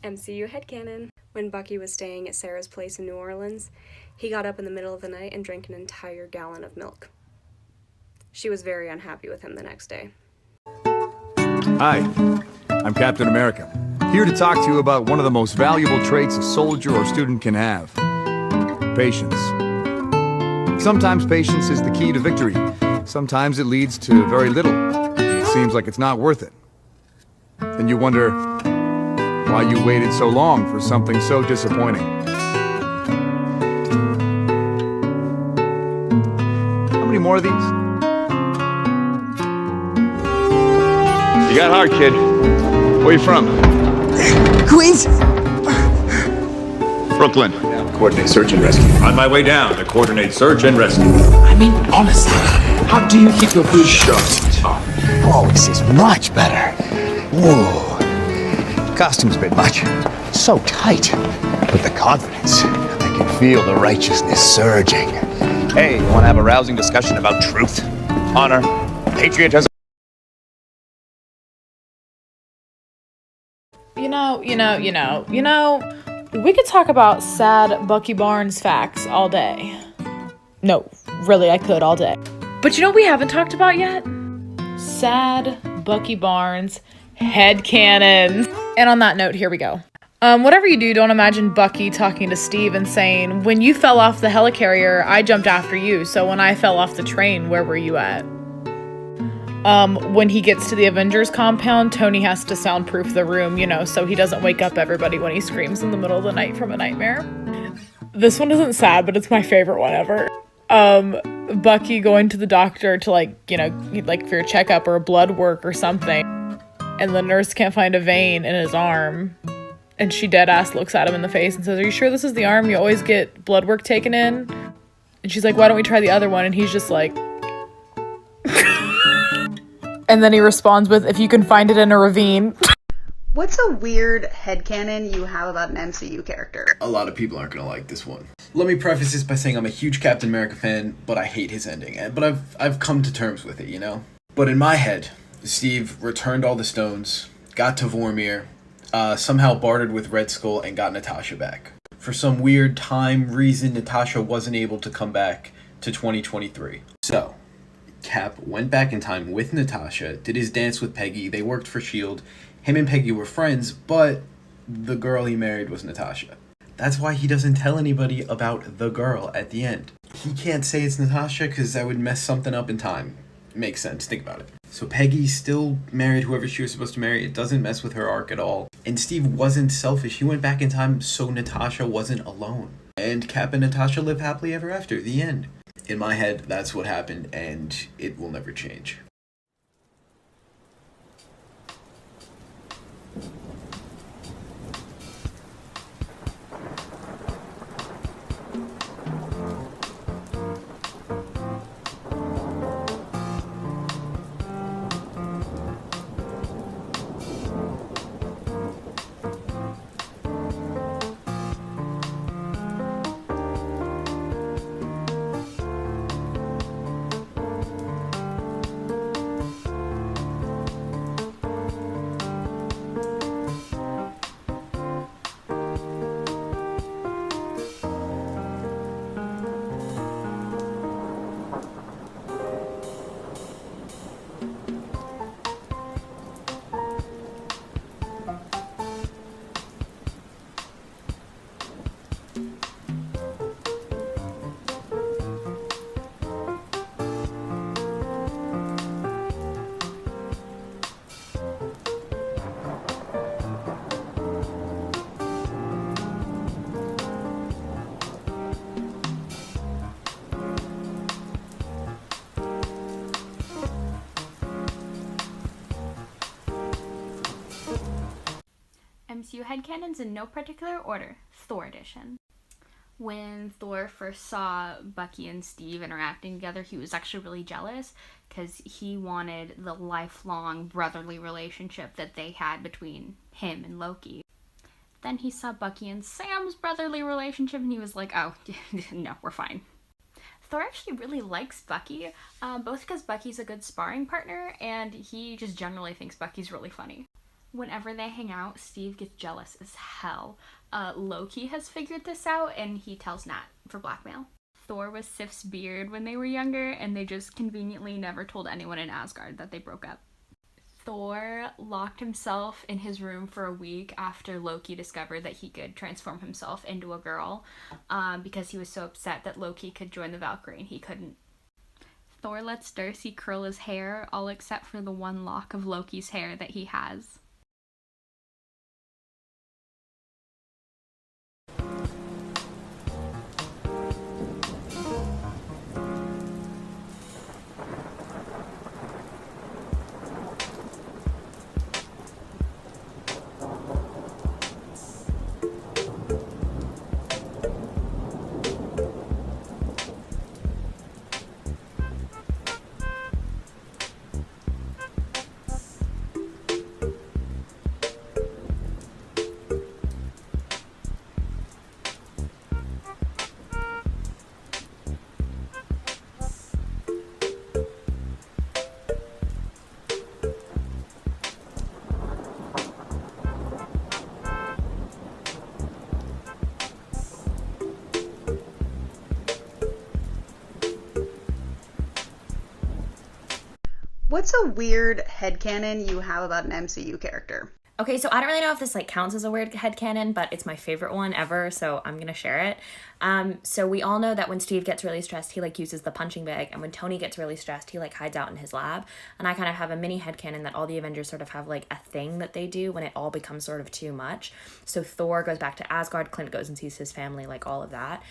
MCU headcanon. When Bucky was staying at Sarah's place in New Orleans, he got up in the middle of the night and drank an entire gallon of milk. She was very unhappy with him the next day. Hi, I'm Captain America, here to talk to you about one of the most valuable traits a soldier or student can have: patience. Sometimes patience is the key to victory. Sometimes it leads to very little. It seems like it's not worth it. Then you wonder why you waited so long for something so disappointing. How many more of these? You got hard, kid. Where you from? Queens? Brooklyn. Coordinate search and rescue. On my way down to coordinate search and rescue. I mean, honestly, how do you keep your food shut? Oh, this is much better. Whoa. Costume's a bit much. So tight. With the confidence, I can feel the righteousness surging. Hey, you want to have a rousing discussion about truth, honor, patriotism? We could talk about sad Bucky Barnes facts all day. No, really, I could all day. But you know what we haven't talked about yet? Sad Bucky Barnes headcanons. And on that note, here we go. Whatever you do, don't imagine Bucky talking to Steve and saying, when you fell off the helicarrier, I jumped after you. So when I fell off the train, where were you at? When he gets to the Avengers compound, Tony has to soundproof the room, so he doesn't wake up everybody when he screams in the middle of the night from a nightmare. This one isn't sad, but it's my favorite one ever. Bucky going to the doctor to for a checkup or a blood work or something, and the nurse can't find a vein in his arm, and she dead ass looks at him in the face and says, "Are you sure this is the arm you always get blood work taken in?" And she's like, "Why don't we try the other one?" And he's just like, and then he responds with, "If you can find it in a ravine." What's a weird headcanon you have about an MCU character? A lot of people aren't going to like this one. Let me preface this by saying I'm a huge Captain America fan, but I hate his ending. But I've come to terms with it, But in my head, Steve returned all the stones, got to Vormir, somehow bartered with Red Skull, and got Natasha back. For some weird reason, Natasha wasn't able to come back to 2023. So Cap went back in time with Natasha, did his dance with Peggy, they worked for S.H.I.E.L.D., him and Peggy were friends, but the girl he married was Natasha. That's why he doesn't tell anybody about the girl at the end. He can't say it's Natasha because that would mess something up in time. Makes sense, think about it. So Peggy still married whoever she was supposed to marry, it doesn't mess with her arc at all. And Steve wasn't selfish, he went back in time so Natasha wasn't alone. And Cap and Natasha live happily ever after, the end. In my head, that's what happened, and it will never change. MCU headcanons in no particular order. Thor edition. When Thor first saw Bucky and Steve interacting together, he was actually really jealous because he wanted the lifelong brotherly relationship that they had between him and Loki. Then he saw Bucky and Sam's brotherly relationship and he was like, oh, no, we're fine. Thor actually really likes Bucky, both because Bucky's a good sparring partner and he just generally thinks Bucky's really funny. Whenever they hang out, Steve gets jealous as hell. Loki has figured this out, and he tells Nat for blackmail. Thor was Sif's beard when they were younger, and they just conveniently never told anyone in Asgard that they broke up. Thor locked himself in his room for a week after Loki discovered that he could transform himself into a girl, because he was so upset that Loki could join the Valkyrie and he couldn't. Thor lets Darcy curl his hair, all except for the one lock of Loki's hair that he has. What's a weird headcanon you have about an MCU character? Okay, so I don't really know if this counts as a weird headcanon, but it's my favorite one ever, so I'm gonna share it. So we all know that when Steve gets really stressed, he uses the punching bag, and when Tony gets really stressed, he hides out in his lab. And I kind of have a mini headcanon that all the Avengers sort of have a thing that they do when it all becomes sort of too much. So Thor goes back to Asgard, Clint goes and sees his family, all of that.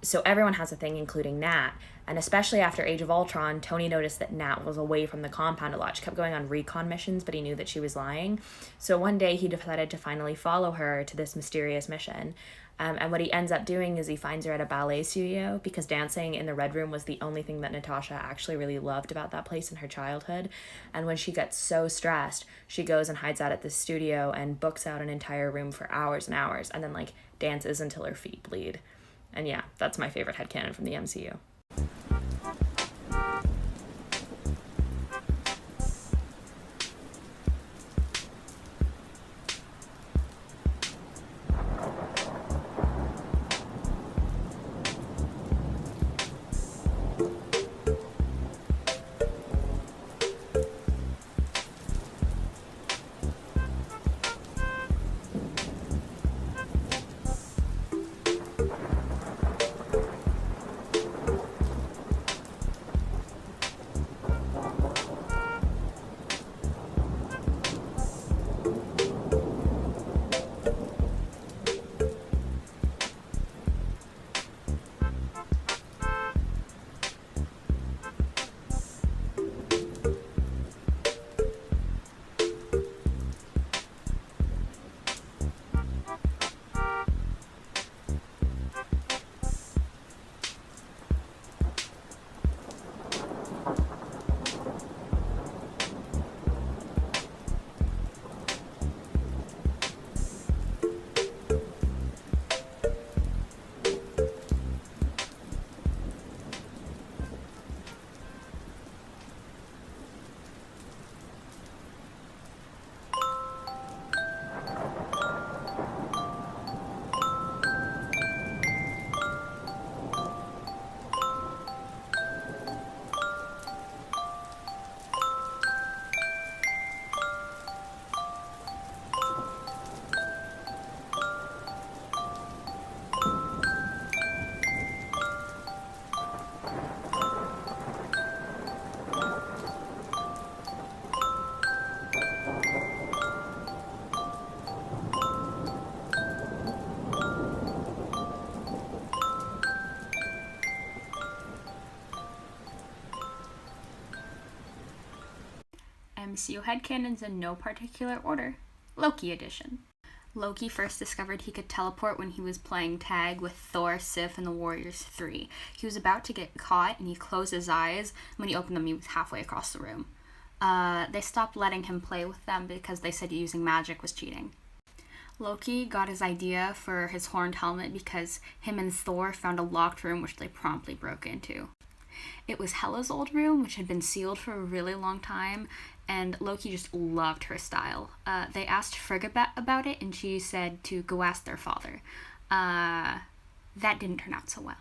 So everyone has a thing, including Nat. And especially after Age of Ultron, Tony noticed that Nat was away from the compound a lot. She kept going on recon missions, but he knew that she was lying. So one day he decided to finally follow her to this mysterious mission. And what he ends up doing is he finds her at a ballet studio, because dancing in the Red Room was the only thing that Natasha actually really loved about that place in her childhood. And when she gets so stressed, she goes and hides out at this studio and books out an entire room for hours and hours, and then dances until her feet bleed. And yeah, that's my favorite headcanon from the MCU. MCU headcanons in no particular order. Loki edition. Loki first discovered he could teleport when he was playing tag with Thor, Sif, and the Warriors 3. He was about to get caught, and he closed his eyes. When he opened them, he was halfway across the room. They stopped letting him play with them because they said using magic was cheating. Loki got his idea for his horned helmet because him and Thor found a locked room which they promptly broke into. It was Hela's old room, which had been sealed for a really long time, and Loki just loved her style. They asked Frigga about it, and she said to go ask their father. That didn't turn out so well.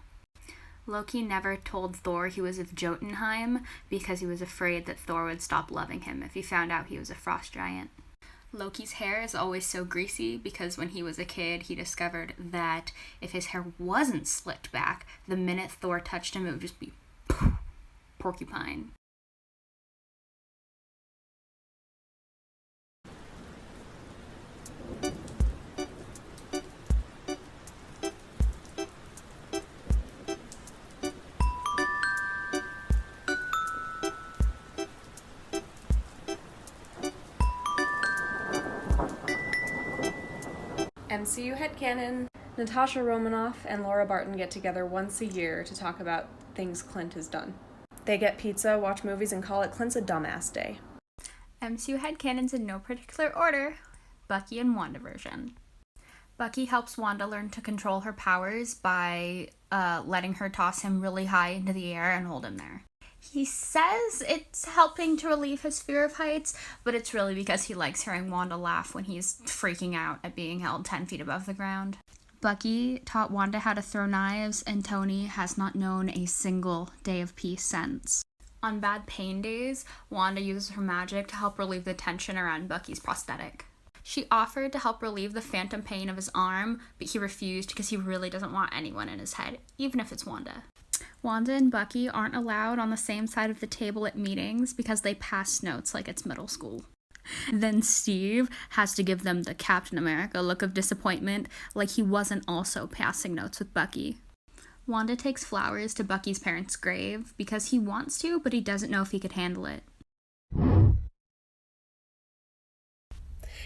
Loki never told Thor he was of Jotunheim because he was afraid that Thor would stop loving him if he found out he was a frost giant. Loki's hair is always so greasy because when he was a kid, he discovered that if his hair wasn't slicked back, the minute Thor touched him, it would just be porcupine. MCU Headcanon. Natasha Romanoff and Laura Barton get together once a year to talk about things Clint has done. They get pizza, watch movies, and call it Clint's a dumbass day. MCU Headcanons in no particular order. Bucky and WandaVision. Bucky helps Wanda learn to control her powers by letting her toss him really high into the air and hold him there. He says it's helping to relieve his fear of heights, but it's really because he likes hearing Wanda laugh when he's freaking out at being held 10 feet above the ground. Bucky taught Wanda how to throw knives, and Tony has not known a single day of peace since. On bad pain days, Wanda uses her magic to help relieve the tension around Bucky's prosthetic. She offered to help relieve the phantom pain of his arm, but he refused because he really doesn't want anyone in his head, even if it's Wanda. Wanda and Bucky aren't allowed on the same side of the table at meetings because they pass notes like it's middle school. Then Steve has to give them the Captain America look of disappointment, like he wasn't also passing notes with Bucky. Wanda takes flowers to Bucky's parents' grave because he wants to, but he doesn't know if he could handle it.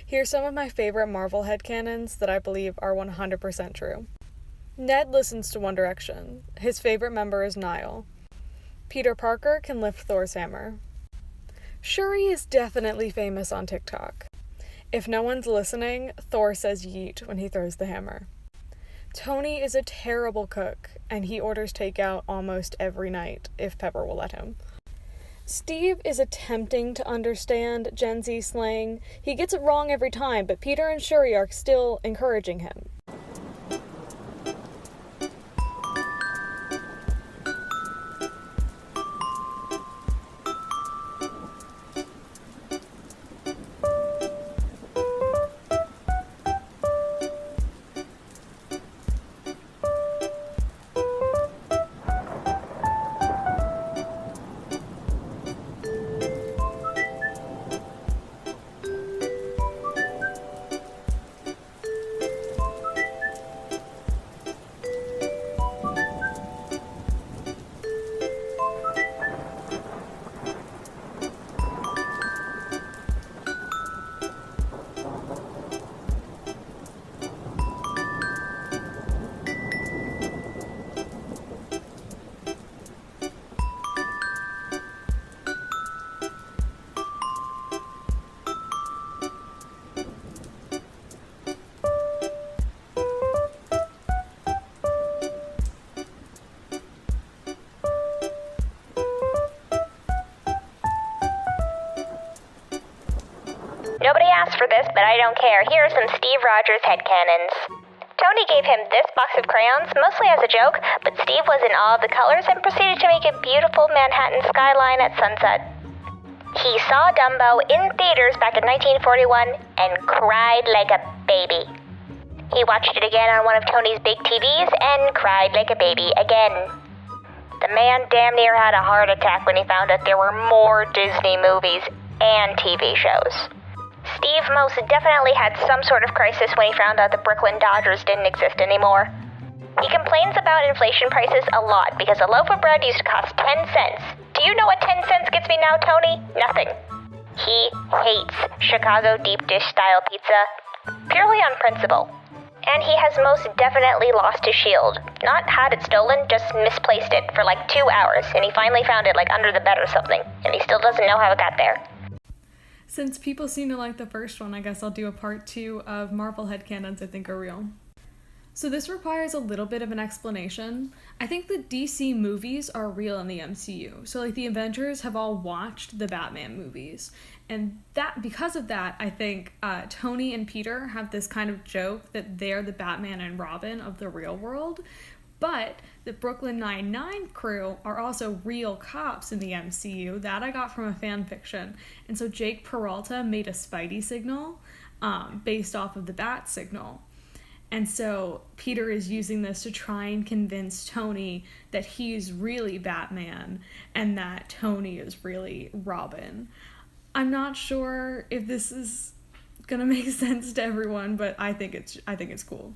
Here's some of my favorite Marvel headcanons that I believe are 100% true. Ned listens to One Direction. His favorite member is Niall. Peter Parker can lift Thor's hammer. Shuri is definitely famous on TikTok. If no one's listening, Thor says yeet when he throws the hammer. Tony is a terrible cook, and he orders takeout almost every night, if Pepper will let him. Steve is attempting to understand Gen Z slang. He gets it wrong every time, but Peter and Shuri are still encouraging him. Nobody asked for this, but I don't care. Here are some Steve Rogers headcanons. Tony gave him this box of crayons, mostly as a joke, but Steve was in awe of the colors and proceeded to make a beautiful Manhattan skyline at sunset. He saw Dumbo in theaters back in 1941 and cried like a baby. He watched it again on one of Tony's big TVs and cried like a baby again. The man damn near had a heart attack when he found out there were more Disney movies and TV shows. Steve most definitely had some sort of crisis when he found out the Brooklyn Dodgers didn't exist anymore. He complains about inflation prices a lot because a loaf of bread used to cost 10 cents. Do you know what 10 cents gets me now, Tony? Nothing. He hates Chicago deep dish style pizza, purely on principle. And he has most definitely lost his shield. Not had it stolen, just misplaced it for like 2 hours, and he finally found it like under the bed or something, and he still doesn't know how it got there. Since people seem to like the first one, I guess I'll do a part 2 of Marvel headcanons I think are real. So this requires a little bit of an explanation. I think the DC movies are real in the MCU. So like the Avengers have all watched the Batman movies. And that because of that, I think Tony and Peter have this kind of joke that they're the Batman and Robin of the real world. But the Brooklyn Nine-Nine crew are also real cops in the MCU. That I got from a fan fiction. And so Jake Peralta made a Spidey signal based off of the bat signal. And so Peter is using this to try and convince Tony that he's really Batman and that Tony is really Robin. I'm not sure if this is gonna make sense to everyone, but I think it's cool.